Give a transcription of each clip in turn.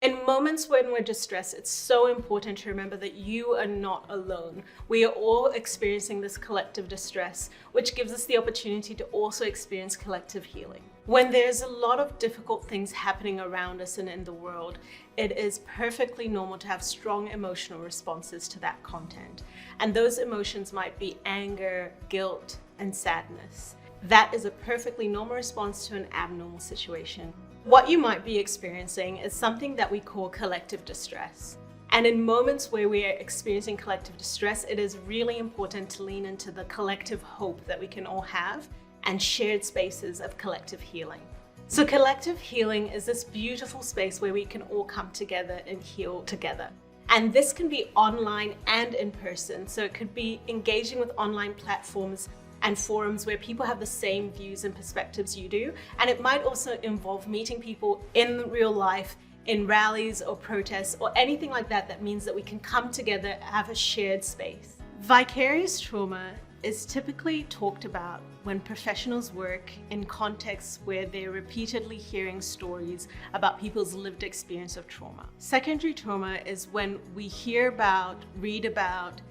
In moments when we're distressed, it's so important to remember that you are not alone. We are all experiencing this collective distress, which gives us the opportunity to also experience collective healing. When there's a lot of difficult things happening around us and in the world, it is perfectly normal to have strong emotional responses to that content. And those emotions might be anger, guilt, and sadness. That is a perfectly normal response to an abnormal situation. What you might be experiencing is something that we call collective distress. And in moments where we are experiencing collective distress, it is really important to lean into the collective hope that we can all have and shared spaces of collective healing. So collective healing is this beautiful space where we can all come together and heal together. And this can be online and in person. So it could be engaging with online platforms and forums where people have the same views and perspectives you do. And it might also involve meeting people in real life, in rallies or protests or anything like that, that means that we can come together and have a shared space. Vicarious trauma is typically talked about when professionals work in contexts where they're repeatedly hearing stories about people's lived experience of trauma. Secondary trauma is when we hear about, read about,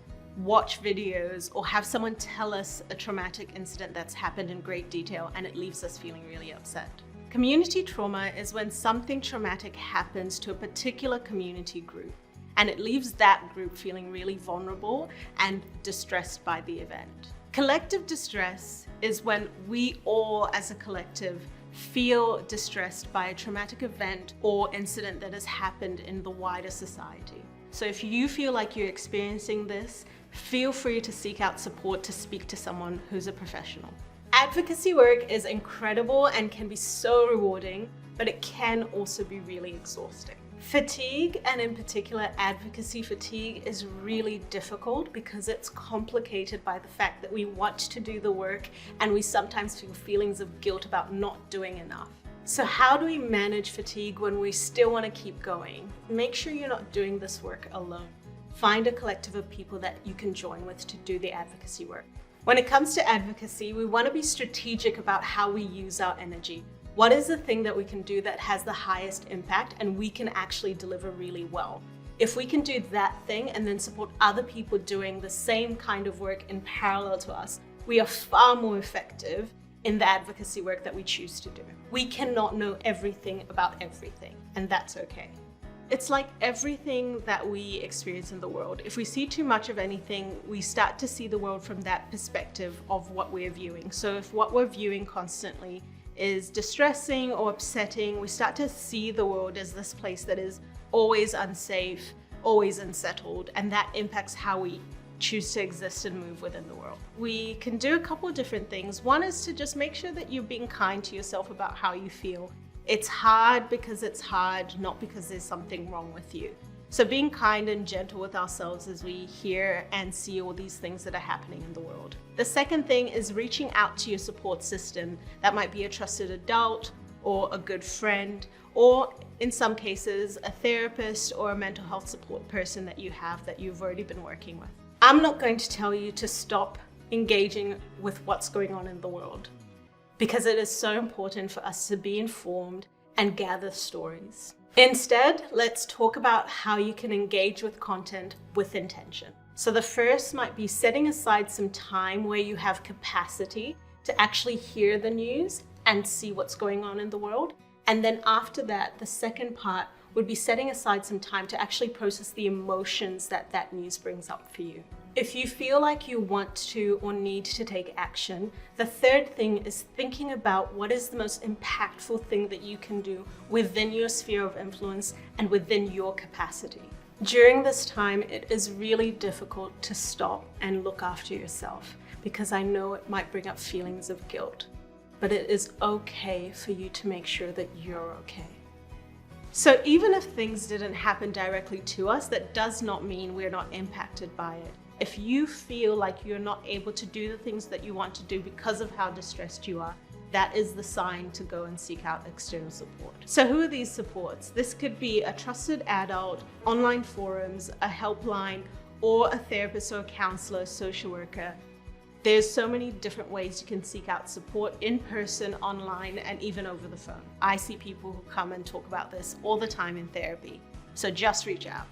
watch videos, or have someone tell us a traumatic incident that's happened in great detail and it leaves us feeling really upset. Community trauma is when something traumatic happens to a particular community group and it leaves that group feeling really vulnerable and distressed by the event. Collective distress is when we all as a collective feel distressed by a traumatic event or incident that has happened in the wider society. So if you feel like you're experiencing this, feel free to seek out support to speak to someone who's a professional. Advocacy work is incredible and can be so rewarding, but it can also be really exhausting. Fatigue, and in particular advocacy fatigue, is really difficult because it's complicated by the fact that we want to do the work and we sometimes feel feelings of guilt about not doing enough. So how do we manage fatigue when we still want to keep going? Make sure you're not doing this work alone. Find a collective of people that you can join with to do the advocacy work. When it comes to advocacy, we want to be strategic about how we use our energy. What is the thing that we can do that has the highest impact and we can actually deliver really well? If we can do that thing and then support other people doing the same kind of work in parallel to us, we are far more effective in the advocacy work that we choose to do. We cannot know everything about everything, and that's okay. It's like everything that we experience in the world. If we see too much of anything, we start to see the world from that perspective of what we're viewing. So if what we're viewing constantly is distressing or upsetting, we start to see the world as this place that is always unsafe, always unsettled, and that impacts how we choose to exist and move within the world. We can do a couple of different things. One is to just make sure that you're being kind to yourself about how you feel. It's hard because it's hard, not because there's something wrong with you. So being kind and gentle with ourselves as we hear and see all these things that are happening in the world. The second thing is reaching out to your support system. That might be a trusted adult or a good friend, or in some cases, a therapist or a mental health support person that you have that you've already been working with. I'm not going to tell you to stop engaging with what's going on in the world, because it is so important for us to be informed and gather stories. Instead, let's talk about how you can engage with content with intention. So the first might be setting aside some time where you have capacity to actually hear the news and see what's going on in the world. And then after that, the second part would be setting aside some time to actually process the emotions that that news brings up for you. If you feel like you want to or need to take action, the third thing is thinking about what is the most impactful thing that you can do within your sphere of influence and within your capacity. During this time, it is really difficult to stop and look after yourself, because I know it might bring up feelings of guilt, but it is okay for you to make sure that you're okay. So even if things didn't happen directly to us, that does not mean we're not impacted by it. If you feel like you're not able to do the things that you want to do because of how distressed you are, that is the sign to go and seek out external support. So who are these supports? This could be a trusted adult, online forums, a helpline, or a therapist or a counselor, social worker. There's so many different ways you can seek out support in person, online, and even over the phone. I see people who come and talk about this all the time in therapy. So just reach out.